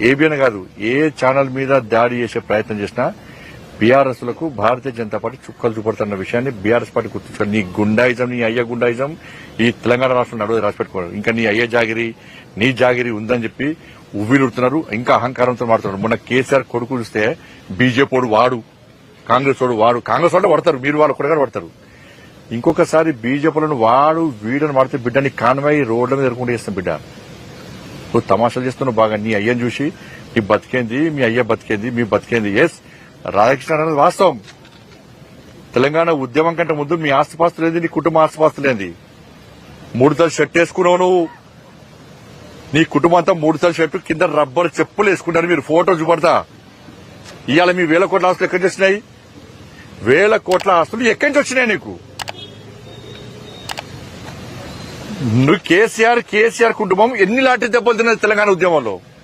ABN కాదు, ఏ channel మీద దాడి చేసే ప్రయత్నం చేసినా బీఆర్ఎస్ లకు భారతీయ జనతా పార్టీ చుక్కలు చూపడుతున్న విషయాన్ని బీఆర్ఎస్ పార్టీ గుర్తుంచుకోవాలి. నీ గుండాయిజం, నీ అయ్య గుండాయిజం ఈ తెలంగాణ రాష్ట్రంలో నడువు రాసిపెట్టుకోవాలి. ఇంకా నీ అయ్య జాగిరి, నీ జాగిరి ఉందని చెప్పి ఉవ్విలుడుతున్నారు, ఇంకా అహంకారంతో మాడుతున్నారు. మొన్న కేసీఆర్ కొడుకు చూస్తే బీజేపీ వాడు, కాంగ్రెస్ వాడు, కాంగ్రెస్ వాళ్ళు పడతారు, మీరు వాళ్ళు కూడా పడతారు. ఇంకొకసారి బీజేపీలను వాడు వీడని వాడితే బిడ్డని కాన్వాయి రోడ్ల మీద ఎదుర్కొంటూ చేస్తాం. బిడ్డ నువ్వు తమాషాలు చేస్తున్నావు బాగా. నీ అయ్యని చూసి నీ బతికేంది, మీ అయ్య బతికేంది, మీ బతికేంది. ఎస్, రాధాకృష్ణ అనేది వాస్తవం. తెలంగాణ ఉద్యమం కంటే ముందు మీ ఆస్తిపాస్తులు ఏంది, నీ కుటుంబ ఆస్తిపాస్తులు ఏంది? 3 తల షర్ట్ వేసుకున్నావు నువ్వు, నీ కుటుంబం అంతా 3 తల షర్టు కింద రబ్బర్ చెప్పులు వేసుకుంటారు. మీరు ఫోటో చూపడతా. ఇవాళ మీ 1000 కోట్ల ఆస్తులు ఎక్కడి నుంచి వచ్చినాయి? 1000 కోట్ల ఆస్తులు ఎక్కడి నుంచి వచ్చినాయి నీకు? నువ్వు కేసీఆర్ కుటుంబం ఎన్ని లాంటి దెబ్బలు తిన్నది తెలంగాణ ఉద్యమంలో?